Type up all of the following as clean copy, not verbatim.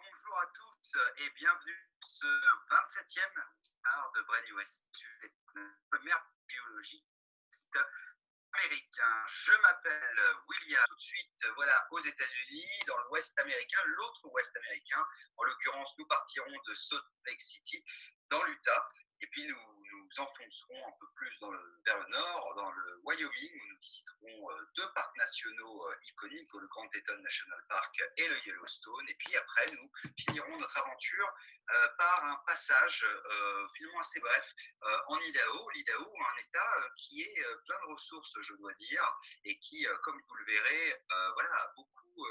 Bonjour à tous et bienvenue pour ce 27e art de Brain US sur les premières biologiques américains. Je m'appelle William, tout de suite voilà, aux États-Unis, dans l'Ouest américain, l'autre Ouest américain. En l'occurrence, nous partirons de Salt Lake City, dans l'Utah, et puis nous enfoncerons un peu plus vers le nord, dans le Wyoming, où nous visiterons deux parcs nationaux iconiques, le Grand Teton National Park et le Yellowstone. Et puis après, nous finirons notre aventure par un passage finalement assez bref en Idaho. L'Idaho, un État qui est plein de ressources, je dois dire, et qui, comme vous le verrez, voilà, a beaucoup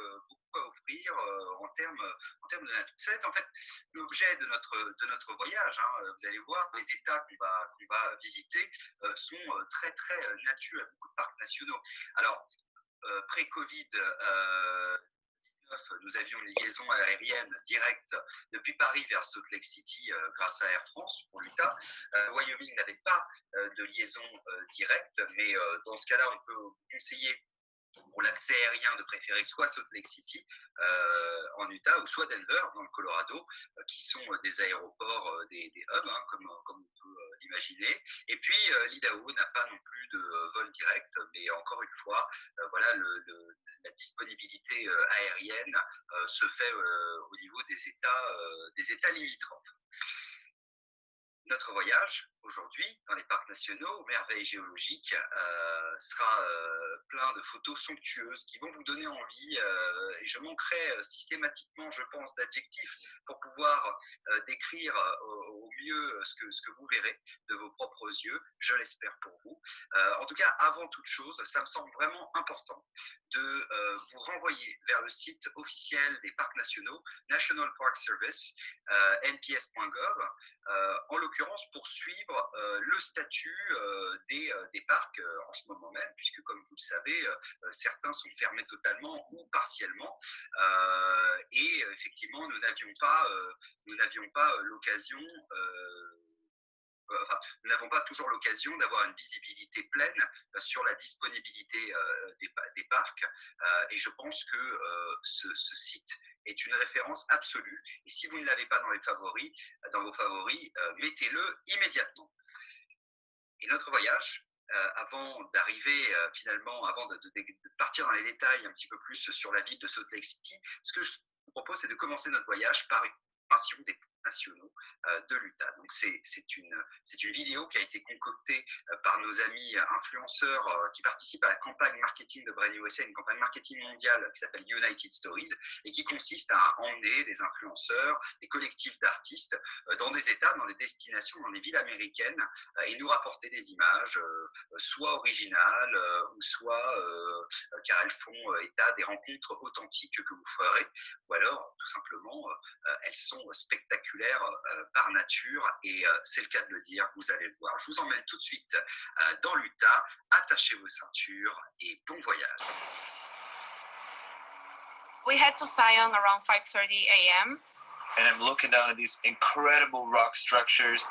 à offrir en termes de nature. Ça va être en fait l'objet de notre voyage. Vous allez voir, les États qu'on va visiter sont très nature, à beaucoup de parcs nationaux. Alors, pré-Covid, nous avions une liaison aérienne directe depuis Paris vers Salt Lake City grâce à Air France pour l'Utah. Wyoming n'avait pas de liaison directe, mais dans ce cas-là, on peut vous conseiller pour l'accès aérien de préférer soit Salt Lake City en Utah ou soit Denver dans le Colorado, qui sont des aéroports, des hubs, comme on peut l'imaginer. Et puis l'Idaho n'a pas non plus de vol direct, mais encore une fois, voilà, la disponibilité aérienne se fait au niveau des États limitrophes. Notre voyage aujourd'hui dans les parcs nationaux aux merveilles géologiques sera plein de photos somptueuses qui vont vous donner envie et je manquerai systématiquement, je pense, d'adjectifs pour pouvoir décrire au mieux ce que vous verrez de vos propres yeux, je l'espère pour vous. En tout cas, avant toute chose, ça me semble vraiment important de vous renvoyer vers le site officiel des parcs nationaux, National Park Service, nps.gov, en l'occurrence pour suivre le statut des parcs en ce moment même, puisque comme vous le savez, certains sont fermés totalement ou partiellement, et effectivement nous n'avions pas l'occasion nous n'avons pas toujours l'occasion d'avoir une visibilité pleine sur la disponibilité des parcs. Et je pense que ce site est une référence absolue. Et si vous ne l'avez pas dans vos favoris, mettez-le immédiatement. Et notre voyage, avant d'arriver finalement, avant de partir dans les détails un petit peu plus sur la ville de Salt Lake City, ce que je vous propose, c'est de commencer notre voyage par une présentation des nationaux de l'Utah. Donc c'est une vidéo qui a été concoctée par nos amis influenceurs qui participent à la campagne marketing de Brain USA, une campagne marketing mondiale qui s'appelle United Stories et qui consiste à emmener des influenceurs, des collectifs d'artistes dans des États, dans des destinations, dans des villes américaines et nous rapporter des images soit originales ou soit car elles font état des rencontres authentiques que vous ferez ou alors tout simplement elles sont spectaculaires par nature et c'est le cas de le dire, vous allez le voir. Je vous emmène tout de suite dans l'Utah, attachez vos ceintures et bon voyage. We head to Zion around 5:30 a.m. And I'm looking down at these incredible rock structures.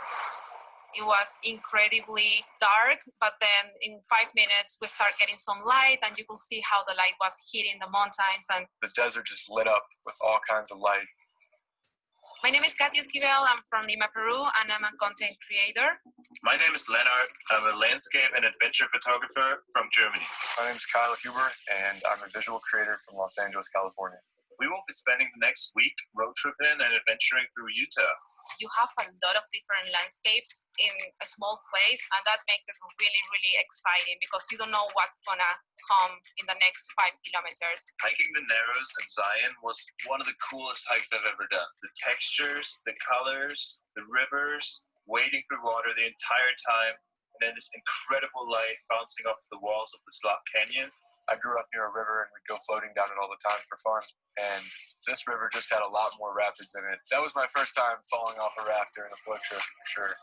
It was incredibly dark, but then in 5 minutes we start getting some light and you could see how the light was hitting the mountains and the desert just lit up with all kinds of light. My name is Katia Esquivel, I'm from Lima, Peru, and I'm a content creator. My name is Lennart, I'm a landscape and adventure photographer from Germany. My name is Kyle Huber, and I'm a visual creator from Los Angeles, California. We will be spending the next week road tripping and adventuring through Utah. You have a lot of different landscapes in a small place, and that makes it really, really exciting because you don't know what's gonna come in the next 5 kilometers. Hiking the Narrows in Zion was one of the coolest hikes I've ever done. The textures, the colors, the rivers, wading through water the entire time, and then this incredible light bouncing off the walls of the Slot Canyon. I grew up near a river and we'd go floating down it all the time for fun. And this river just had a lot more rapids in it. That was my first time falling off a raft during a float trip for sure.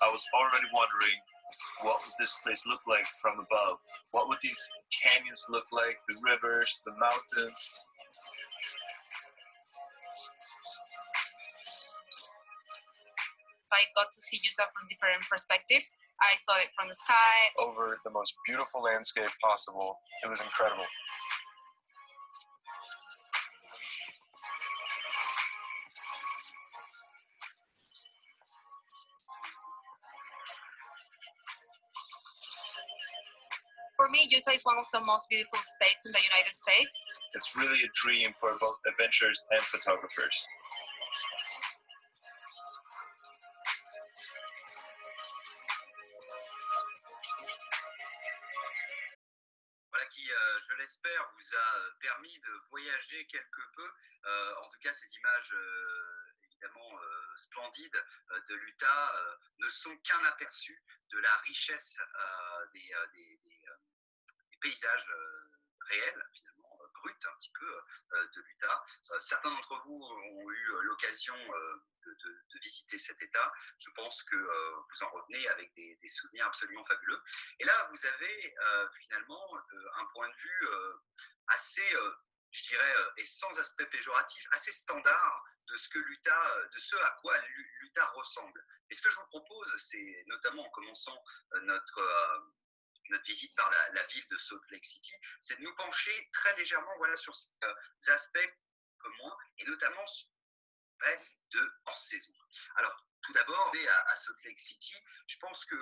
I was already wondering, what would this place look like from above? What would these canyons look like, the rivers, the mountains? I got to see Utah from different perspectives. I saw it from the sky. Over the most beautiful landscape possible. It was incredible. For me, Utah is one of the most beautiful states in the United States. It's really a dream for both adventurers and photographers. Voilà qui, je l'espère, vous a permis de voyager quelque peu. En tout cas, ces images évidemment splendides de l'Utah ne sont qu'un aperçu de la richesse des paysages réels, finalement, bruts un petit peu de l'Utah. Certains d'entre vous ont eu l'occasion de visiter cet État. Je pense que vous en revenez avec des souvenirs absolument fabuleux. Et là, vous avez finalement un point de vue assez, je dirais, et sans aspect péjoratif, assez standard de ce que l'Utah, de ce à quoi l'Utah ressemble. Et ce que je vous propose, c'est notamment en commençant notre visite par la ville de Salt Lake City, c'est de nous pencher très légèrement voilà, sur ces aspects communs, et notamment de hors saison. Alors, tout d'abord, à Salt Lake City, je pense que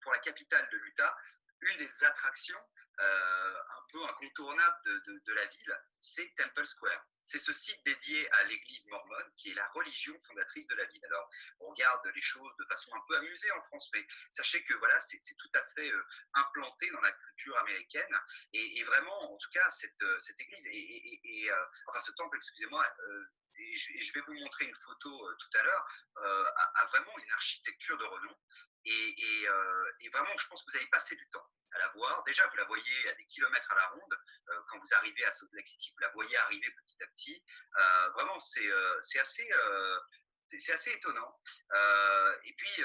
pour la capitale de l'Utah, une des attractions un peu incontournables de la ville, c'est Temple Square. C'est ce site dédié à l'église mormone qui est la religion fondatrice de la ville. Alors, on regarde les choses de façon un peu amusée en France, mais sachez que voilà, c'est tout à fait implanté dans la culture américaine. Et vraiment, en tout cas, cette église, enfin ce temple, excusez-moi, et je vais vous montrer une photo tout à l'heure, a vraiment une architecture de renom. Et vraiment, je pense que vous allez passer du temps à la voir. Déjà, vous la voyez à des kilomètres à la ronde. Quand vous arrivez à Salt Lake City, vous la voyez arriver petit à petit. Vraiment, c'est assez étonnant. Et puis,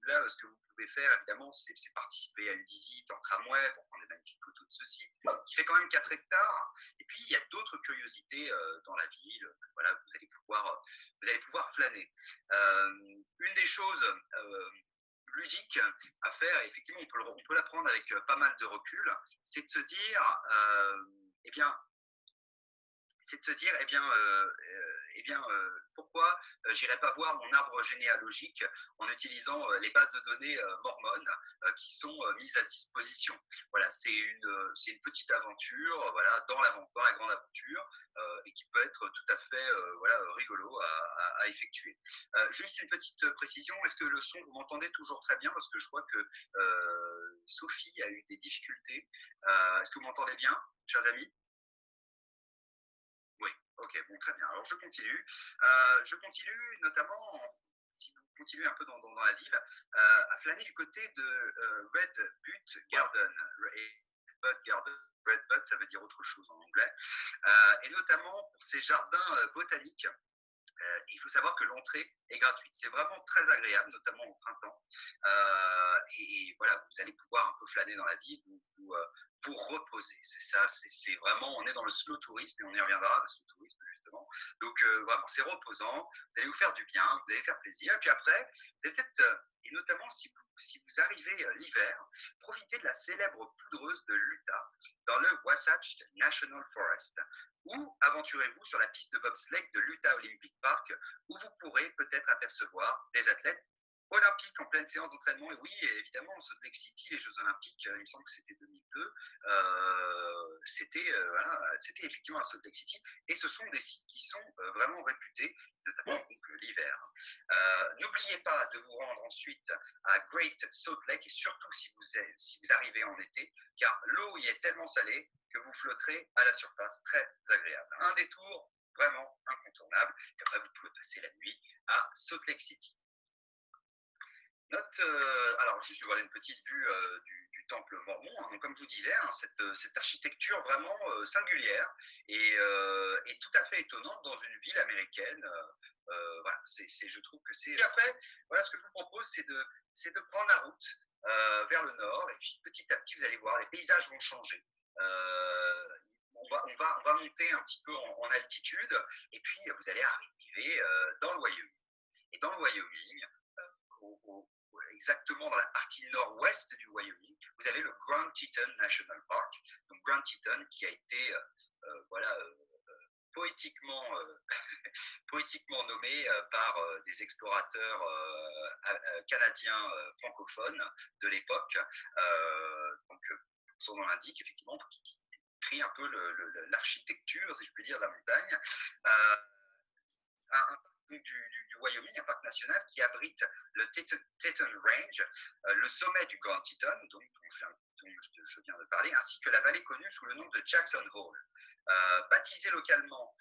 là, ce que vous pouvez faire, évidemment, c'est participer à une visite en tramway pour prendre des magnifiques photos de ce site, qui fait quand même 4 hectares. Et puis, il y a d'autres curiosités dans la ville. Voilà, vous allez pouvoir flâner. Une des choses ludique à faire, et effectivement on peut l'apprendre avec pas mal de recul, c'est de se dire pourquoi j'irais pas voir mon arbre généalogique en utilisant les bases de données mormones qui sont mises à disposition. Voilà, c'est une petite aventure, voilà, dans la grande aventure, et qui peut être tout à fait voilà, rigolo à effectuer. Juste une petite précision, est-ce que le son, vous m'entendez toujours très bien? Parce que je vois que Sophie a eu des difficultés. Est-ce que vous m'entendez bien, chers amis? Oui, ok, bon, très bien. Alors je continue. Je continue notamment, si vous continuez un peu dans la ville, à flâner du côté de Red Butte Garden. Red Butte, ça veut dire autre chose en anglais. Et notamment pour ces jardins botaniques. Il faut savoir que l'entrée est gratuite. C'est vraiment très agréable, notamment au printemps. Et voilà, vous allez pouvoir un peu flâner dans la ville, vous reposer. C'est ça, c'est vraiment, on est dans le slow tourisme et on y reviendra, le slow tourisme justement. Donc vraiment, c'est reposant, vous allez vous faire du bien, vous allez faire plaisir. Et puis après, vous allez peut-être, et notamment si vous arrivez l'hiver, profitez de la célèbre poudreuse de l'Utah dans le Wasatch National Forest. Ou aventurez-vous sur la piste de bobsleigh de l'Utah Olympic Park, où vous pourrez peut-être apercevoir des athlètes olympiques en pleine séance d'entraînement. Et oui, évidemment, Salt Lake City, les Jeux Olympiques, il me semble que c'était 2002, c'était effectivement à Salt Lake City. Et ce sont des sites qui sont vraiment réputés, notamment donc, l'hiver. N'oubliez pas de vous rendre ensuite à Great Salt Lake, et surtout si vous arrivez en été, car l'eau y est tellement salée que vous flotterez à la surface, très agréable. Un détour vraiment incontournable, et après vous pouvez passer la nuit à Salt Lake City. Alors juste voilà une petite vue du temple mormon, hein. Donc, comme je vous disais, hein, cette architecture vraiment singulière et tout à fait étonnante dans une ville américaine. Voilà, je trouve que c'est. Et après, voilà, ce que je vous propose, c'est de prendre la route vers le nord, et puis petit à petit, vous allez voir, les paysages vont changer. On va monter un petit peu en altitude, et puis vous allez arriver dans le Wyoming. Et dans le Wyoming, exactement dans la partie nord-ouest du Wyoming, vous avez le Grand Teton National Park. Donc Grand Teton qui a été poétiquement, poétiquement nommé par des explorateurs canadiens francophones de l'époque. Donc, son nom l'indique, effectivement, qui décrit un peu l'architecture, si je puis dire, de la montagne. Du Wyoming, un parc national qui abrite le Teton Range, le sommet du Grand Teton, dont je viens de parler, ainsi que la vallée connue sous le nom de Jackson Hole. Baptisée localement,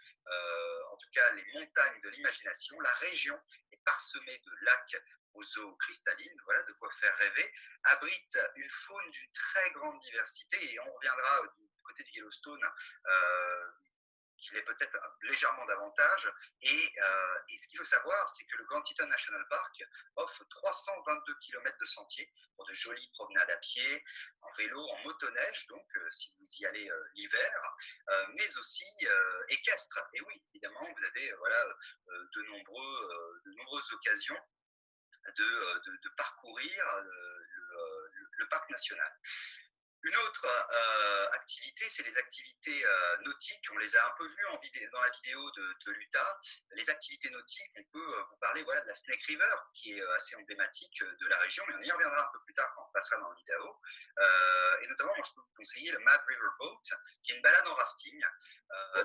en tout cas les montagnes de l'imagination, la région est parsemée de lacs aux eaux cristallines, voilà de quoi faire rêver, abrite une faune d'une très grande diversité, et on reviendra du côté du Yellowstone, qu'il est peut-être légèrement davantage. Et ce qu'il faut savoir, c'est que le Grand Teton National Park offre 322 km de sentiers pour de jolies promenades à pied, en vélo, en motoneige, donc si vous y allez l'hiver, mais aussi équestre. Et oui, évidemment, vous avez de nombreuses occasions de parcourir le parc national. Une autre activité, c'est les activités nautiques. On les a un peu vues dans la vidéo de l'Utah. Les activités nautiques, on peut vous parler de la Snake River, qui est assez emblématique de la région, mais on y reviendra un peu plus tard quand on passera dans la vidéo. Et notamment, moi, je peux vous conseiller le Mad River Boat, qui est une balade en rafting,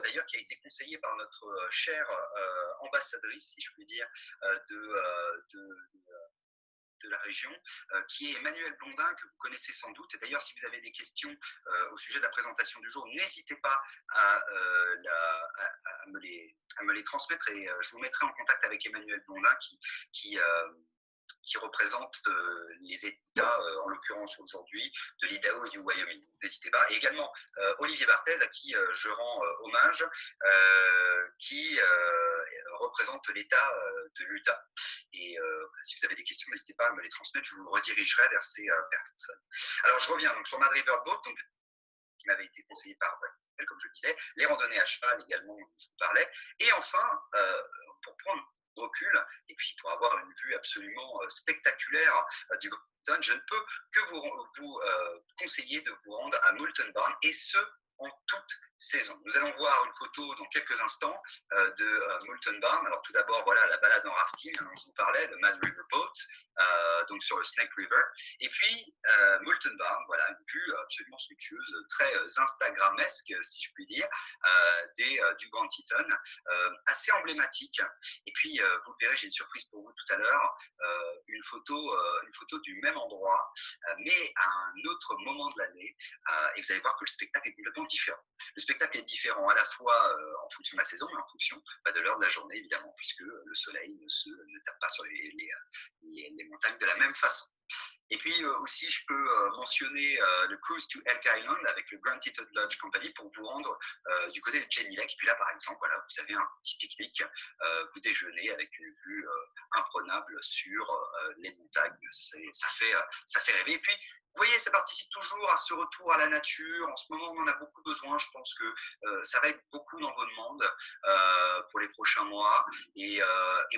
d'ailleurs qui a été conseillée par notre chère ambassadrice, si je puis dire, de la région, qui est Emmanuel Blondin, que vous connaissez sans doute. Et d'ailleurs, si vous avez des questions au sujet de la présentation du jour, n'hésitez pas à me les transmettre, et je vous mettrai en contact avec Emmanuel Blondin qui représente les États, en l'occurrence aujourd'hui, de l'Idaho et du Wyoming. N'hésitez pas. Et également Olivier Barthez, à qui je rends hommage, qui représente l'État de l'Utah. Et si vous avez des questions, n'hésitez pas à me les transmettre, je vous redirigerai vers ces personnes. Alors je reviens donc sur Mad River Boat, donc, qui m'avait été conseillé par comme je le disais, les randonnées à cheval également, dont je vous parlais. Et enfin, pour prendre recul, et puis pour avoir une vue absolument spectaculaire du Grand Teton, je ne peux que vous conseiller de vous rendre à Moulton Barn, et ce, en toute saison. Nous allons voir une photo dans quelques instants de Moulton Barn. Alors tout d'abord, voilà la balade en rafting dont je vous parlais, le Mad River Boat, donc sur le Snake River. Et puis Moulton Barn, voilà une vue absolument somptueuse, très instagramesque, si je puis dire, du Grand Teton, assez emblématique. Et puis vous le verrez, j'ai une surprise pour vous tout à l'heure, une photo du même endroit, mais à un autre moment de l'année, et vous allez voir que le spectacle est complètement différent. Le spectacle est différent à la fois en fonction de la saison, mais en fonction de l'heure de la journée, évidemment, puisque le soleil ne tape pas sur les montagnes de la même façon. Et puis aussi, je peux mentionner le Cruise to Elk Island avec le Grand Teton Lodge Company pour vous rendre du côté de Jenny Lake. Puis là, par exemple, voilà, vous avez un petit pique-nique, vous déjeunez avec une vue imprenable sur les montagnes. Ça fait rêver. Et puis, vous voyez, ça participe toujours à ce retour à la nature. En ce moment, on en a beaucoup besoin. Je pense que ça va être beaucoup dans vos demandes pour les prochains mois. Et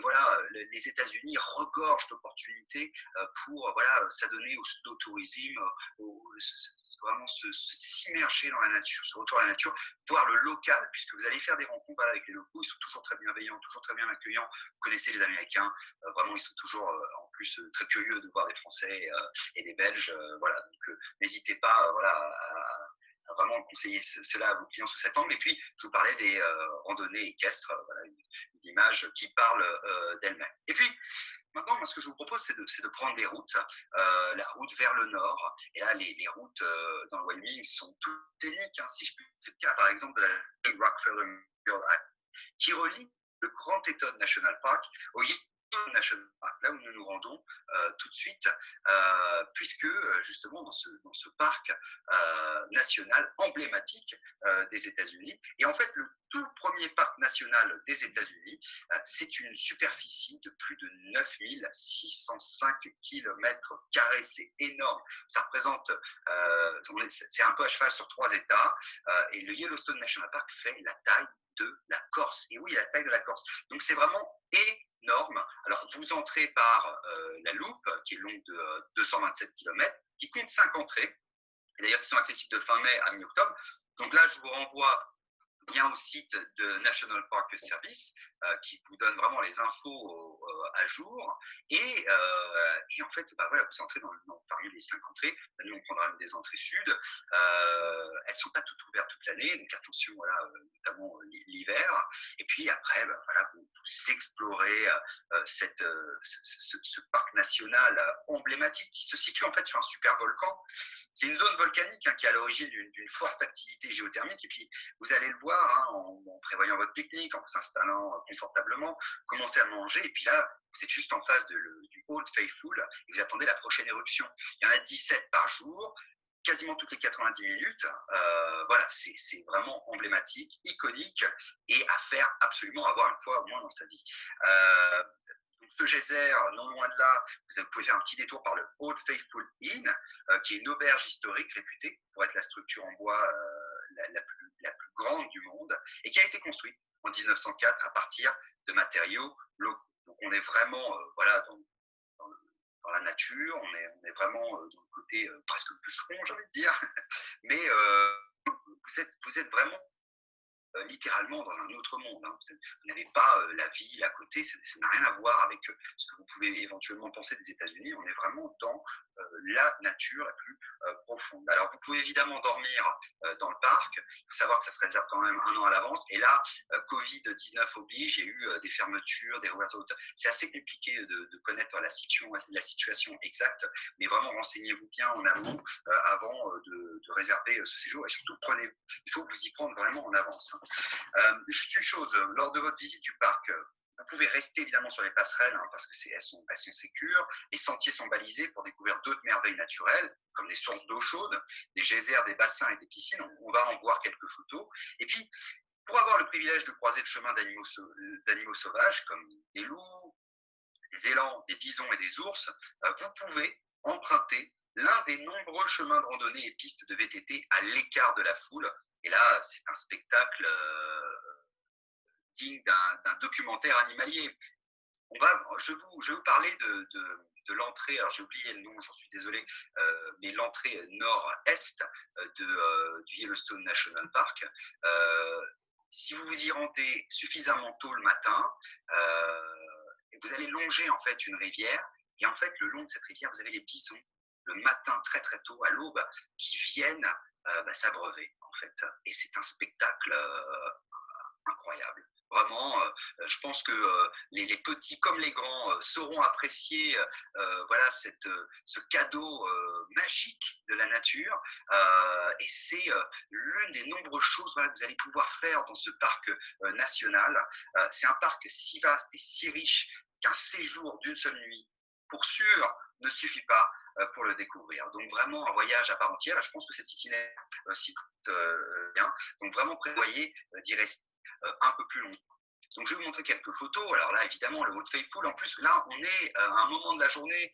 voilà, les États-Unis regorgent d'opportunités pour s'adonner au snowtourisme, vraiment s'immerger dans la nature, ce retour à la nature, voir le local, puisque vous allez faire des rencontres avec les locaux. Ils sont toujours très bienveillants, toujours très bien accueillants. Vous connaissez les Américains, vraiment, ils sont toujours en plus très curieux de voir des Français et des Belges. Voilà, donc n'hésitez pas à vraiment conseiller cela à vos clients sous cet angle. Et puis, je vous parlais des randonnées équestres, voilà, une image qui parle d'elle-même. Et puis, maintenant, moi, ce que je vous propose, c'est de prendre des routes, la route vers le nord. Et là, les routes dans le Wyoming sont toutes uniques, si je puis dire. C'est le cas, par exemple, de la Rockefeller qui relie le Grand Teton National Park au Yellowstone National Park, là où nous nous rendons tout de suite, puisque justement dans ce parc national emblématique des États-Unis, et en fait le tout premier parc national des États-Unis, c'est une superficie de plus de 9605 km², c'est énorme. Ça représente, c'est un peu à cheval sur 3 États, et le Yellowstone National Park fait la taille de la Corse. Et oui, la taille de la Corse. Donc c'est vraiment énorme. Alors vous entrez par la Loupe, qui est longue de 227 km, qui compte 5 entrées, et d'ailleurs qui sont accessibles de fin mai à mi-octobre. Donc là, je vous renvoie bien au site de National Park Service qui vous donne vraiment les infos à jour. Et en fait, voilà, vous entrez parmi les 5 entrées. Nous, on prendra une des entrées sud. Elles ne sont pas toutes ouvertes toute l'année, donc attention, voilà, notamment l'hiver. Et puis après, voilà, vous explorez ce parc national emblématique qui se situe en fait sur un super volcan. C'est une zone volcanique qui est à l'origine d'une forte activité géothermique. Et puis, vous allez le voir en prévoyant votre pique-nique, en vous installant confortablement, commencez à manger. Et puis là, vous êtes juste en face du Old Faithful et vous attendez la prochaine éruption. Il y en a 17 par jour, quasiment toutes les 90 minutes. Voilà, c'est vraiment emblématique, iconique et à faire absolument avoir une fois au moins dans sa vie. Donc, ce geyser, non loin de là, vous pouvez faire un petit détour par le Old Faithful Inn, qui est une auberge historique réputée pour être la structure en bois la plus grande du monde et qui a été construite en 1904 à partir de matériaux locaux. Donc on est vraiment voilà, dans la nature, on est vraiment dans le côté presque bûcheron, j'ai envie de dire, mais vous êtes vraiment littéralement dans un autre monde. Vous n'avez pas la ville à côté, ça n'a rien à voir avec ce que vous pouvez éventuellement penser des États-Unis. On est vraiment dans la nature la plus profonde. Alors, vous pouvez évidemment dormir dans le parc. Il faut savoir que ça se réserve quand même 1 an à l'avance. Et là, Covid-19 oblige, il y a eu des fermetures, des réouvertures. C'est assez compliqué de connaître la situation exacte, mais vraiment renseignez-vous bien en amont avant de réserver ce séjour. Et surtout, il faut vous y prendre vraiment en avance. Juste une chose, lors de votre visite du parc, vous pouvez rester évidemment sur les passerelles parce que elles sont sécures. Les sentiers sont balisés pour découvrir d'autres merveilles naturelles, comme des sources d'eau chaude, des geysers, des bassins et des piscines. On va en voir quelques photos. Et puis, pour avoir le privilège de croiser le chemin d'animaux sauvages, comme des loups, des élans, des bisons et des ours, vous pouvez emprunter l'un des nombreux chemins de randonnée et pistes de VTT à l'écart de la foule. Et là, c'est un spectacle digne d'un documentaire animalier. Je vais vous parler de l'entrée, alors j'ai oublié le nom, j'en suis désolé, mais l'entrée nord-est du Yellowstone National Park. Si vous vous y rendez suffisamment tôt le matin, vous allez longer en fait une rivière, et en fait le long de cette rivière, vous avez les bisons le matin très très tôt à l'aube qui viennent s'abreuver en fait, et c'est un spectacle incroyable. Vraiment, je pense que les petits comme les grands sauront apprécier voilà, ce cadeau magique de la nature. Et c'est l'une des nombreuses choses voilà, que vous allez pouvoir faire dans ce parc national. C'est un parc si vaste et si riche qu'un séjour d'une seule nuit, pour sûr, ne suffit pas pour le découvrir. Donc vraiment un voyage à part entière. Je pense que cet itinéraire s'y prête bien. Donc vraiment prévoyez d'y rester un peu plus longtemps. Donc je vais vous montrer quelques photos. Alors là, évidemment, le Old Faithful. En plus, là, on est à un moment de la journée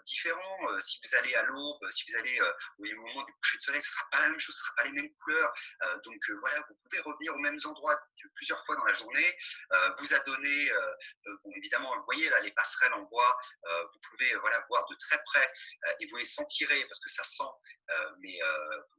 différent. Si vous allez à l'aube, si vous allez au moment du coucher de soleil, ce ne sera pas la même chose, ce ne sera pas les mêmes couleurs. Donc voilà, vous pouvez revenir aux mêmes endroits plusieurs fois dans la journée. Vous adonnez, bon, évidemment, vous voyez là les passerelles en bois. Vous pouvez voilà, voir de très près et vous les sentirez parce que ça sent, mais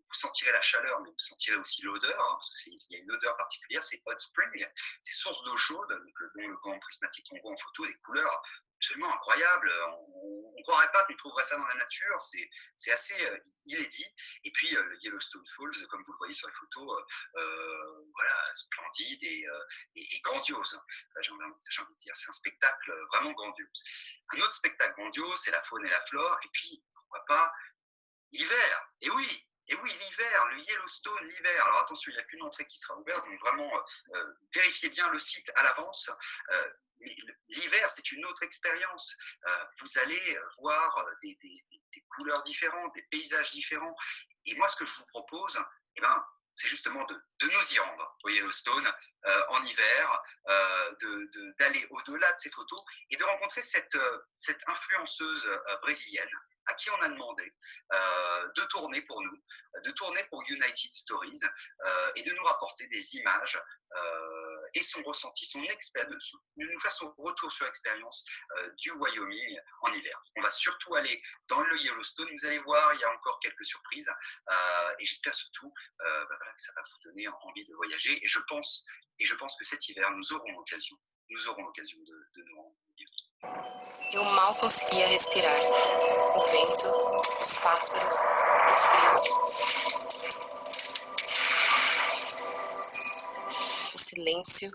vous sentirez la chaleur, mais vous sentirez aussi l'odeur, parce qu'il y a une odeur particulière, c'est hot spring, c'est source d'eau chaude, donc le grand prismatique qu'on voit en photo, des couleurs absolument incroyables. On ne croirait pas qu'on trouverait ça dans la nature, c'est assez inédit. Et puis le Yellowstone Falls, comme vous le voyez sur les photos, voilà, splendide et grandiose. J'ai envie de dire, c'est un spectacle vraiment grandiose. Un autre spectacle grandiose, c'est la faune et la flore, et puis pourquoi pas l'hiver. Et oui, l'hiver, le Yellowstone, l'hiver. Alors attention, il n'y a qu'une entrée qui sera ouverte, donc vraiment vérifiez bien le site à l'avance. Mais l'hiver, c'est une autre expérience. Vous allez voir des couleurs différentes, des paysages différents. Et moi, ce que je vous propose, c'est justement de nous y rendre au Yellowstone en hiver, d'aller au-delà de ces photos et de rencontrer cette influenceuse brésilienne à qui on a demandé de tourner pour nous, de tourner pour United Stories et de nous rapporter des images et son ressenti, de nous faire son retour sur l'expérience du Wyoming en hiver. On va surtout aller dans le Yellowstone, vous allez voir, il y a encore quelques surprises et j'espère surtout voilà, que ça va vous donner envie de voyager et je pense que cet hiver, nous aurons l'occasion de nous rendre. Eu mal conseguia respirar. O vento, os pássaros, o frio. O silêncio.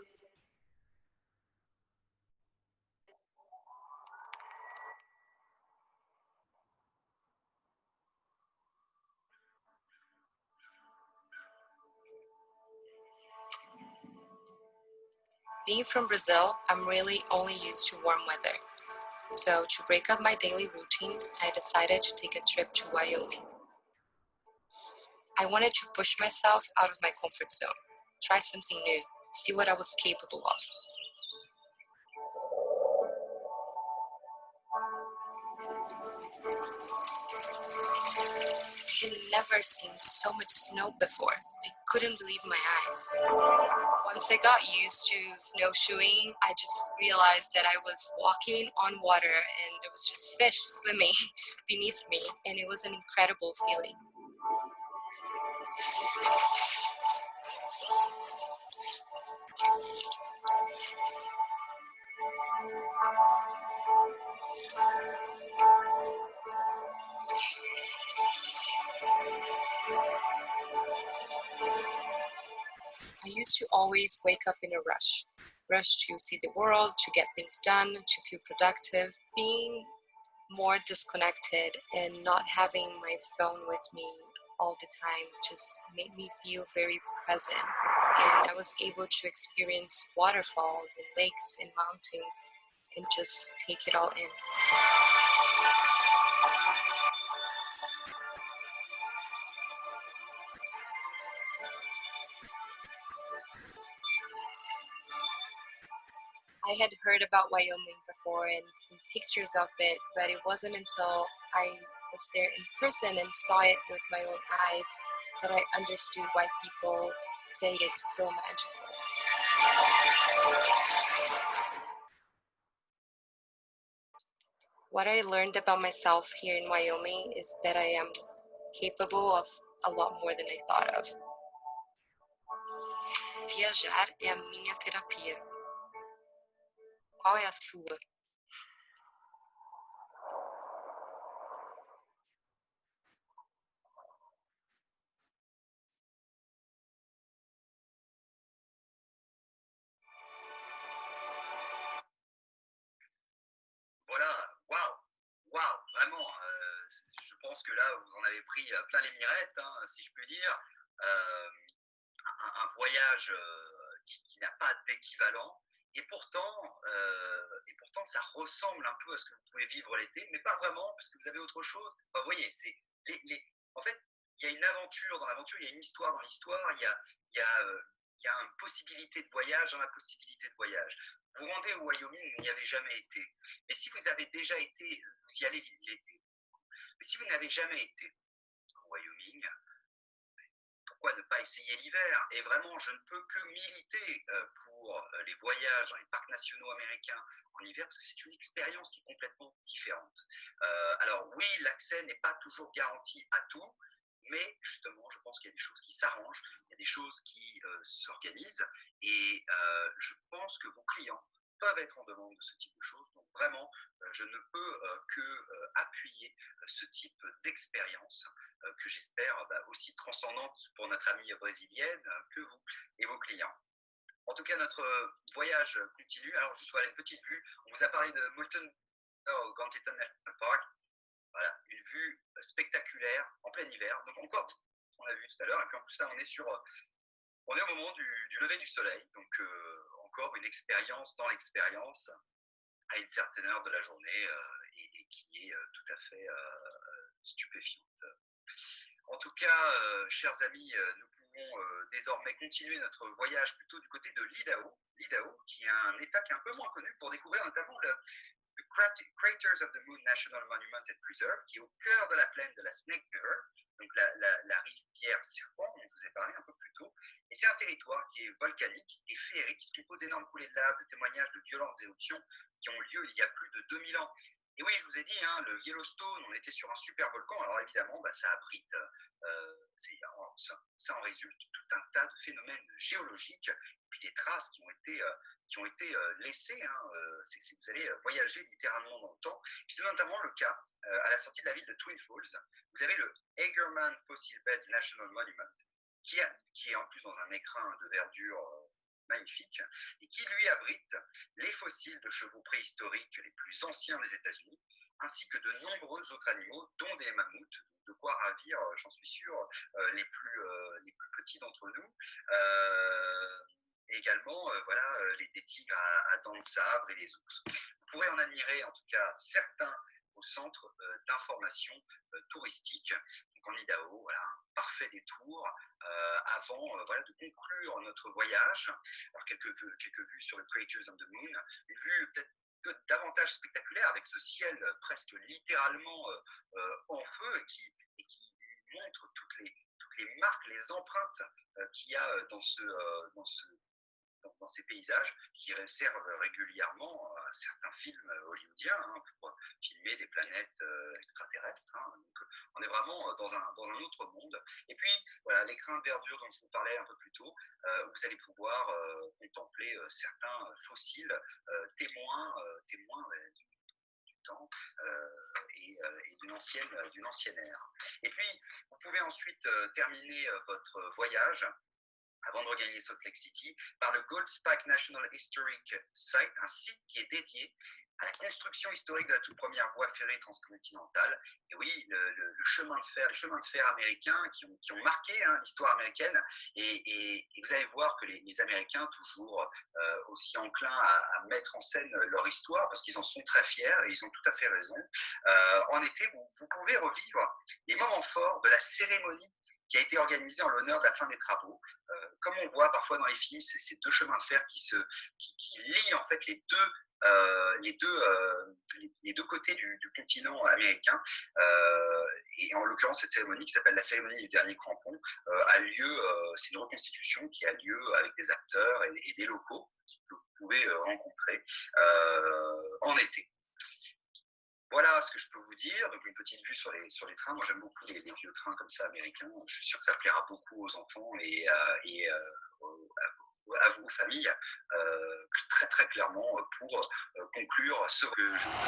Being from Brazil, I'm really only used to warm weather. So to break up my daily routine, I decided to take a trip to Wyoming. I wanted to push myself out of my comfort zone, try something new, see what I was capable of. I had never seen so much snow before. I couldn't believe my eyes. Once I got used to snowshoeing, I just realized that I was walking on water and there was just fish swimming beneath me, and it was an incredible feeling. I used to always wake up in a rush to see the world, to get things done, to feel productive. Being more disconnected and not having my phone with me all the time just made me feel very present. And I was able to experience waterfalls and lakes and mountains and just take it all in. I had heard about Wyoming before and seen pictures of it, but it wasn't until I was there in person and saw it with my own eyes that I understood why people say it's so magical. What I learned about myself here in Wyoming is that I am capable of a lot more than I thought of. Viajar é a minha terapia. Qual é a sua? Voilà, waouh, vraiment, je pense que là, vous en avez pris plein les mirettes, hein, si je puis dire. Un voyage qui n'a pas d'équivalent. Et pourtant, ça ressemble un peu à ce que vous pouvez vivre l'été, mais pas vraiment, parce que vous avez autre chose. Enfin, vous voyez, en fait, il y a une aventure dans l'aventure, il y a une histoire dans l'histoire, il y a une possibilité de voyage dans la possibilité de voyage. Vous vous rendez au Wyoming, vous n'y avez jamais été. Mais si vous avez déjà été, vous y allez l'été. Mais si vous n'avez jamais été au Wyoming, pourquoi ne pas essayer l'hiver? Et vraiment, je ne peux que militer pour les voyages dans les parcs nationaux américains en hiver, parce que c'est une expérience qui est complètement différente. Alors oui, l'accès n'est pas toujours garanti à tout, mais justement, je pense qu'il y a des choses qui s'arrangent, il y a des choses qui s'organisent, et je pense que vos clients peuvent être en demande de ce type de choses. Donc vraiment, je ne peux que appuyer ce type d'expérience que j'espère aussi transcendante pour notre amie brésilienne que vous et vos clients. En tout cas, notre voyage continue. Alors, je vous à une petite vue. On vous a parlé de Moulton Grand-Teton National Park. Voilà, une vue spectaculaire en plein hiver. Donc encore, on l'a vu tout à l'heure. Et puis en plus là, on est au moment du lever du soleil. Donc encore une expérience dans l'expérience à une certaine heure de la journée et qui est tout à fait stupéfiante. En tout cas, chers amis, nous pouvons désormais continuer notre voyage plutôt du côté de l'Idaho, qui est un État qui est un peu moins connu, pour découvrir notamment le Craters of the Moon National Monument and Preserve, qui est au cœur de la plaine de la Snake River, donc la rivière Serpent dont je vous ai parlé un peu plus tôt. Et c'est un territoire qui est volcanique et féerique, ce qui pose d'énormes coulées de lave, de témoignages de violentes éruptions qui ont lieu il y a plus de 2000 ans. Et oui, je vous ai dit, hein, le Yellowstone, on était sur un super volcan, alors évidemment, ça abrite, ça en résulte tout un tas de phénomènes géologiques, et puis des traces qui ont été laissées, hein, vous allez voyager littéralement dans le temps. C'est notamment le cas à la sortie de la ville de Twin Falls. Vous avez le Hagerman Fossil Beds National Monument, qui est en plus dans un écrin de verdure magnifique, et qui lui abrite les fossiles de chevaux préhistoriques les plus anciens des États-Unis, ainsi que de nombreux autres animaux, dont des mammouths, de quoi ravir, j'en suis sûr, les plus petits d'entre nous. Et également, les tigres à dents de sabre et les ours. Vous pourrez en admirer, en tout cas, certains au centre d'information touristique. Donc en Idaho, voilà, un parfait détour avant de conclure notre voyage. Alors quelques vues sur le Craters of the Moon, une vue peut-être davantage spectaculaire avec ce ciel presque littéralement en feu et qui montre toutes les marques, les empreintes qu'il y a dans ces paysages qui servent régulièrement à certains films hollywoodiens, hein, pour filmer des planètes extraterrestres. Hein. Donc, on est vraiment dans un autre monde. Et puis, voilà, l'écrin de verdure dont je vous parlais un peu plus tôt, vous allez pouvoir contempler certains fossiles témoins du temps et d'une ancienne ère. Et puis, vous pouvez ensuite terminer votre voyage avant de regagner Salt Lake City, par le Gold Spike National Historic Site, un site qui est dédié à la construction historique de la toute première voie ferrée transcontinentale. Et oui, le chemin de fer, les chemins de fer américains qui ont marqué, hein, l'histoire américaine. Et vous allez voir que les Américains, toujours aussi enclins à mettre en scène leur histoire, parce qu'ils en sont très fiers, et ils ont tout à fait raison. En été, vous pouvez revivre les moments forts de la cérémonie qui a été organisée en l'honneur de la fin des travaux. Comme on voit parfois dans les films, c'est ces deux chemins de fer qui lient en fait les deux côtés du continent américain. Et en l'occurrence, cette cérémonie qui s'appelle la cérémonie du dernier crampon a lieu, c'est une reconstitution qui a lieu avec des acteurs et des locaux que vous pouvez rencontrer en été. Voilà ce que je peux vous dire. Donc une petite vue sur les trains. Moi j'aime beaucoup les vieux trains comme ça américains. Je suis sûr que ça plaira beaucoup aux enfants et à vos familles, très très clairement, pour conclure ce que je vous